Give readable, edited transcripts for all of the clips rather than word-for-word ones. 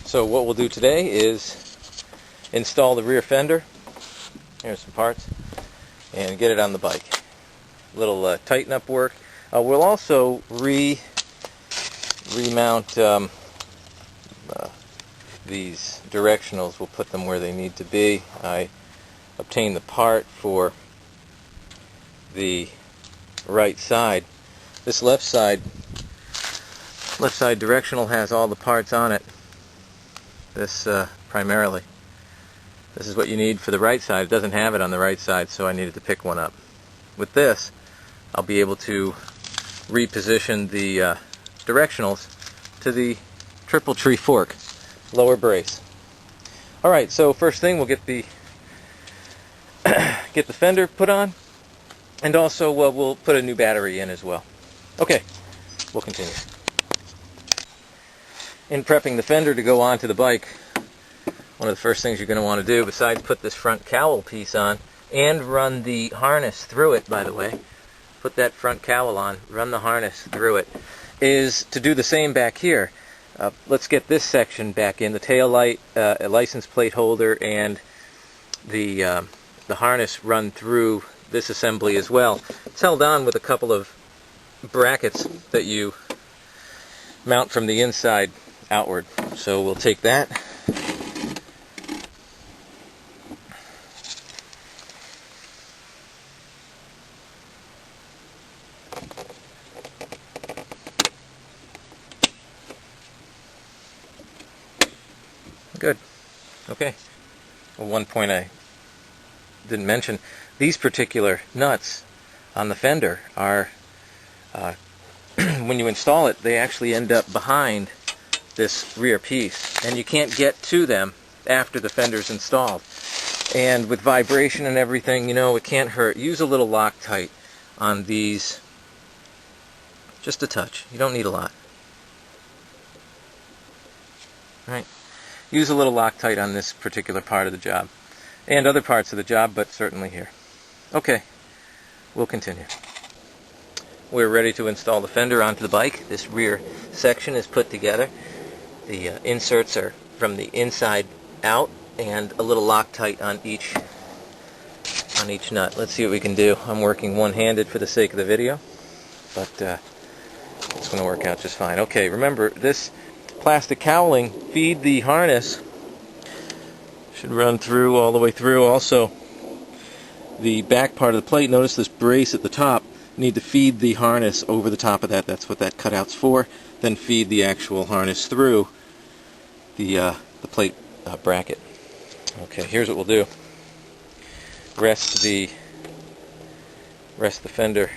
So what we'll do today is install the rear fender. Here's some parts, and get it on the bike. Little tighten up work. We'll also remount these directionals. We'll put them where they need to be. I obtained the part for the right side. This left side directional has all the parts on it. This primarily. This is what you need for the right side. It doesn't have it on the right side, so I needed to pick one up. With this, I'll be able to reposition the directionals to the triple tree fork lower brace. Alright, so first thing, we'll get the fender put on, and also we'll put a new battery in as well. Okay, we'll continue. In prepping the fender to go onto the bike, one of the first things you're going to want to do, besides put this front cowl piece on and run the harness through it, by the way, put that front cowl on, run the harness through it, is to do the same back here. Let's get this section back in, the tail light, a license plate holder, and the harness run through this assembly as well. It's held on with a couple of brackets that you mount from the inside outward. So we'll take that. Good. Okay. Well, one point I didn't mention, these particular nuts on the fender are, when you install it, they actually end up behind this rear piece, and you can't get to them after the fender's installed. And with vibration and everything, you know, it can't hurt. Use a little Loctite on these, just a touch. You don't need a lot. All right. Use a little Loctite on this particular part of the job, and other parts of the job, but certainly here. Okay, we'll continue. We're ready to install the fender onto the bike. This rear section is put together. The inserts are from the inside out, and a little Loctite on each nut. Let's see what we can do. I'm working one-handed for the sake of the video, but it's going to work out just fine. Okay, remember, this plastic cowling, feed the harness, should run through all the way through. Also, the back part of the plate, notice this brace at the top, need to feed the harness over the top of that. That's what that cutout's for. Then feed the actual harness through the plate bracket. Okay, here's what we'll do. Rest the fender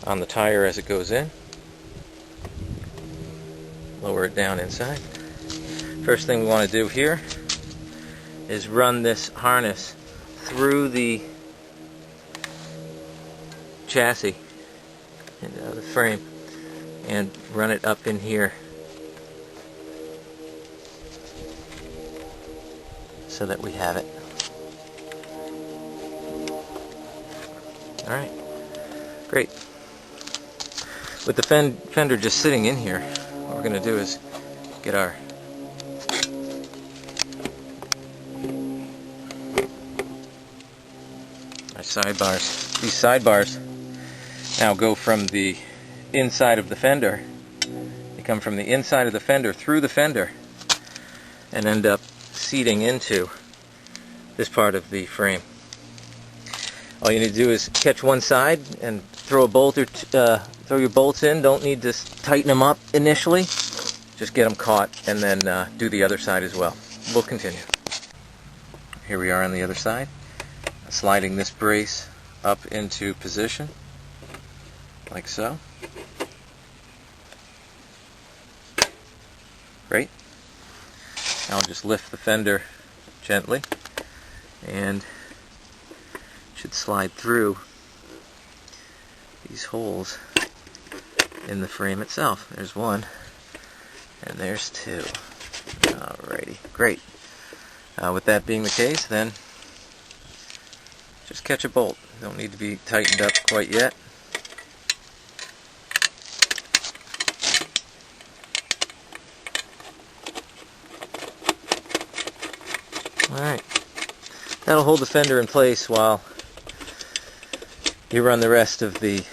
on the tire as it goes in. Lower it down inside. First thing we want to do here is run this harness through the chassis, the frame, and run it up in here so that we have it. Alright, great. With the fender just sitting in here, what we're going to do is get our sidebars. These sidebars now go from the inside of the fender. They come from the inside of the fender through the fender and end up seating into this part of the frame. All you need to do is catch one side and throw a bolt or throw your bolts in. Don't need to tighten them up initially. Just get them caught, and then do the other side as well. We'll continue. Here we are on the other side. Sliding this brace up into position, like so. Great. Now I'll just lift the fender gently, and it should slide through these holes in the frame itself. There's one, and there's two. Alrighty, great. With that being the case, then just catch a bolt. Don't need to be tightened up quite yet. That'll hold the fender in place while you run the rest of the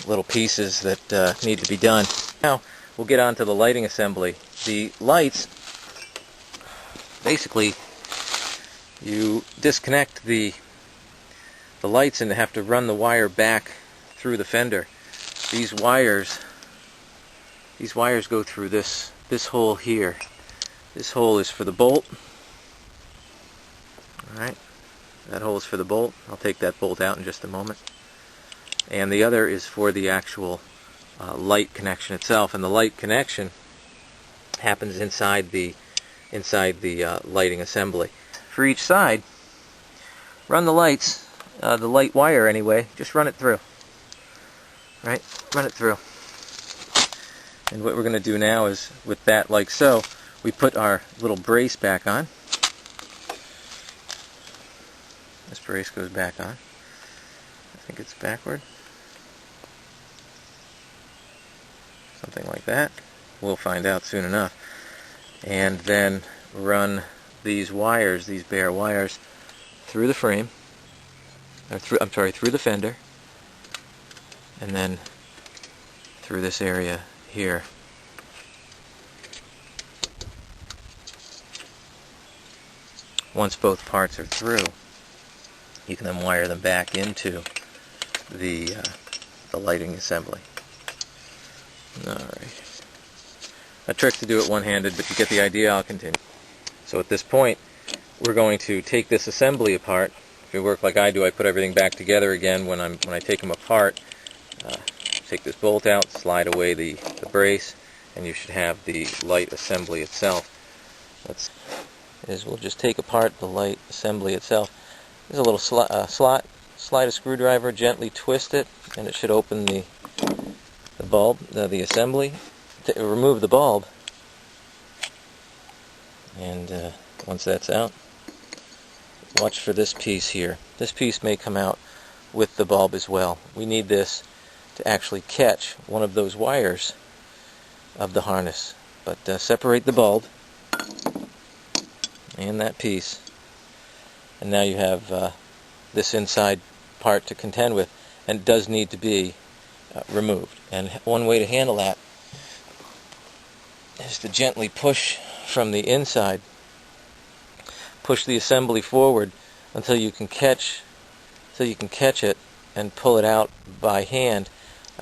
little pieces that need to be done. Now we'll get on to the lighting assembly. The lights, basically, you disconnect the lights and have to run the wire back through the fender. These wires go through this hole here. This hole is for the bolt. Alright, that hole is for the bolt. I'll take that bolt out in just a moment. And the other is for the actual light connection itself. And the light connection happens inside the lighting assembly. For each side, run the lights, the light wire anyway, just run it through. Right? Run it through. And what we're going to do now is, with that like so, we put our little brace back on. This brace goes back on. I think it's backward. Something like that. We'll find out soon enough. And then run these wires, these bare wires, through the frame, or through the fender, and then through this area here. Once both parts are through, you can then wire them back into the lighting assembly. Alright. A trick to do it one-handed, but you get the idea. I'll continue. So at this point, we're going to take this assembly apart. If you work like I do, I put everything back together again when I take them apart. Take this bolt out, slide away the brace, and you should have the light assembly itself. We'll just take apart the light assembly itself. There's a little slot. Slide a screwdriver, gently twist it, and it should open the bulb, the assembly. Remove the bulb, and once that's out, watch for this piece here. This piece may come out with the bulb as well. We need this to actually catch one of those wires of the harness. But separate the bulb and that piece, and now you have this inside part to contend with, and it does need to be removed. And one way to handle that is to gently push from the inside, push the assembly forward until you can catch it and pull it out by hand.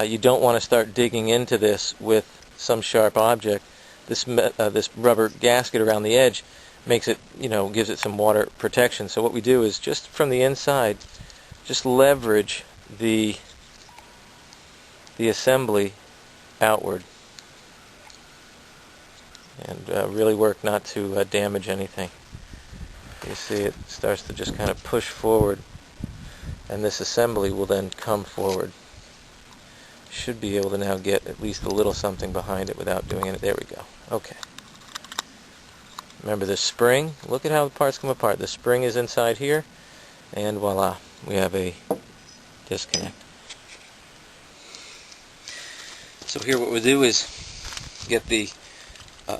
You don't want to start digging into this with some sharp object. This rubber gasket around the edge makes it, gives it some water protection. So what we do is just from the inside, just leverage the assembly outward, and really work not to damage anything. You see it starts to just kind of push forward, and this assembly will then come forward. Should be able to now get at least a little something behind it without doing it. There we go. Okay. Remember this spring? Look at how the parts come apart. The spring is inside here, and voila, we have a disconnect. So here what we'll do is get the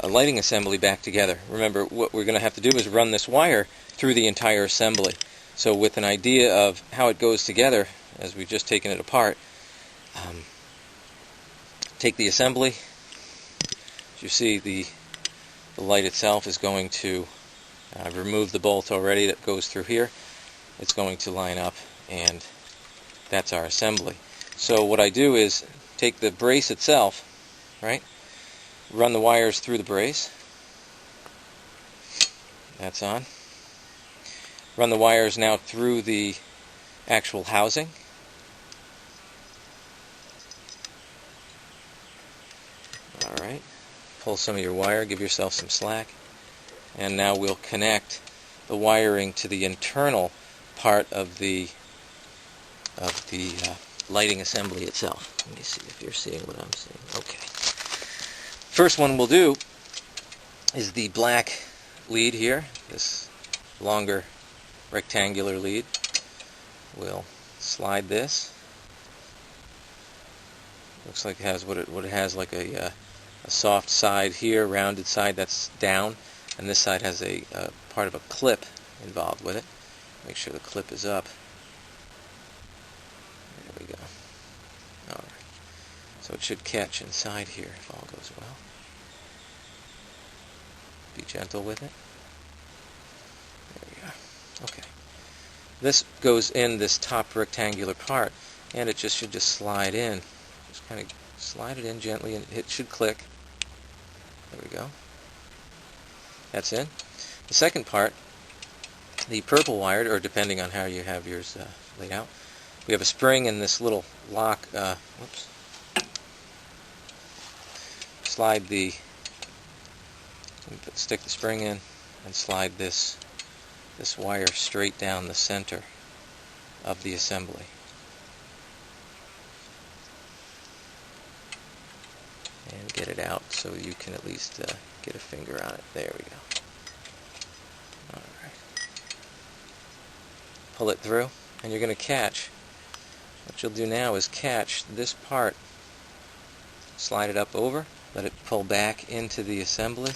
lighting assembly back together. Remember, what we're going to have to do is run this wire through the entire assembly. So with an idea of how it goes together, as we've just taken it apart, take the assembly. As you see, the light itself is going to remove the bolt already that goes through here. It's going to line up, and that's our assembly. So what I do is take the brace itself, right? Run the wires through the brace. That's on. Run the wires now through the actual housing. Alright. Pull some of your wire, give yourself some slack. And now we'll connect the wiring to the internal part of the lighting assembly itself. Let me see if you're seeing what I'm seeing. Okay. First one we'll do is the black lead here, this longer rectangular lead. We'll slide this. Looks like it has what it has, like a soft side here, rounded side that's down, and this side has a part of a clip involved with it. Make sure the clip is up. There we go. Alright. So it should catch inside here if all goes well. Be gentle with it. There we go. Okay. This goes in this top rectangular part, and it should just slide in. Just kind of slide it in gently, and it should click. There we go. That's in. The second part, the purple wired, or depending on how you have yours laid out, we have a spring in this little lock. Whoops. Slide the, stick the spring in, and slide this wire straight down the center of the assembly. And get it out so you can at least get a finger on it. There we go. Alright. Pull it through, and you're going to catch. What you'll do now is catch this part. Slide it up over, let it pull back into the assembly,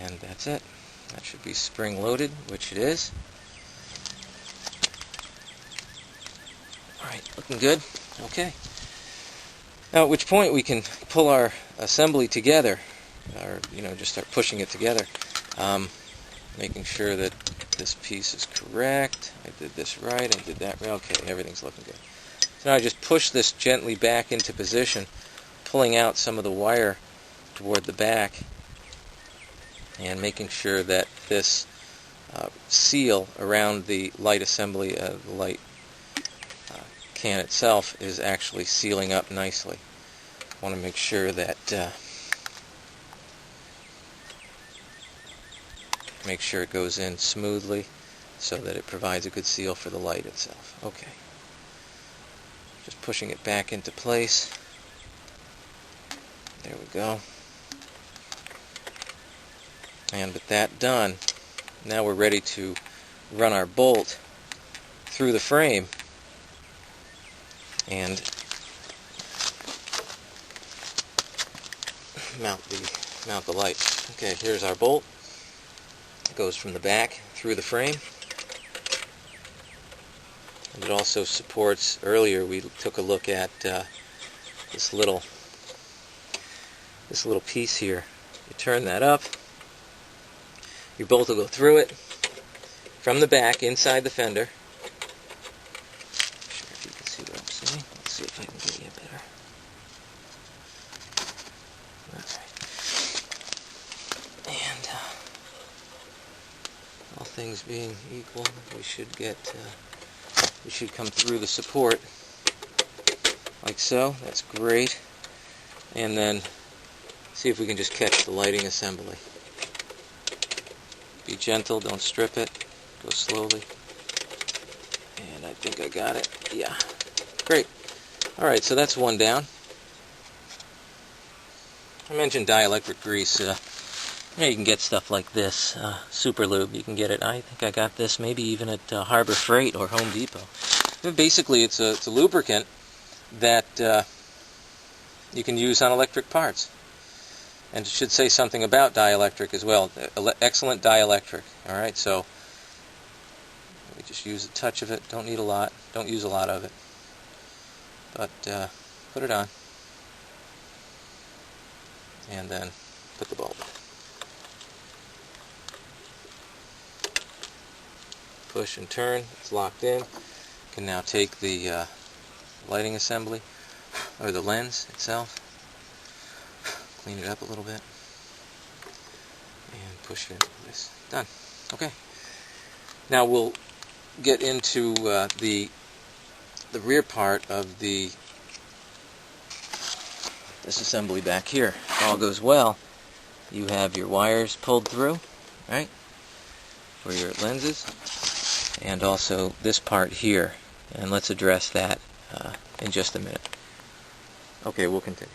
and that's it. That should be spring loaded, which it is. Alright, looking good. Okay. Now at which point we can pull our assembly together, or just start pushing it together, making sure that this piece is correct. I did this right, I did that right. Okay, everything's looking good. So now I just push this gently back into position, pulling out some of the wire toward the back, and making sure that this seal around the light assembly, the light can itself, is actually sealing up nicely. I want to make sure that it goes in smoothly so that it provides a good seal for the light itself. Okay. Just pushing it back into place. There we go. And with that done, now we're ready to run our bolt through the frame and mount the light. Okay, here's our bolt. It goes from the back through the frame. And it also supports, earlier we took a look at this little piece here. You turn that up, your bolt will go through it from the back inside the fender. Not sure if you can see what I'm saying. Let's see if I can get you better. Alright. And all things being equal, we should come through the support like so. That's great. And then see if we can just catch the lighting assembly. Be gentle, don't strip it, go slowly. And I think I got it. Yeah, great. Alright, so that's one down. I mentioned dielectric grease. You can get stuff like this, Super Lube. You can get it, I think I got this maybe even at Harbor Freight or Home Depot. But basically it's a lubricant that you can use on electric parts. And it should say something about dielectric as well. Excellent dielectric. Alright, so we just use a touch of it. Don't need a lot. Don't use a lot of it. But put it on. And then put the bulb. Push and turn. It's locked in. You can now take the lighting assembly, or the lens itself. Clean it up a little bit and push it into place. Done. Okay. Now we'll get into the rear part of this assembly back here. If all goes well, you have your wires pulled through, right, for your lenses, and also this part here. And let's address that in just a minute. Okay, we'll continue.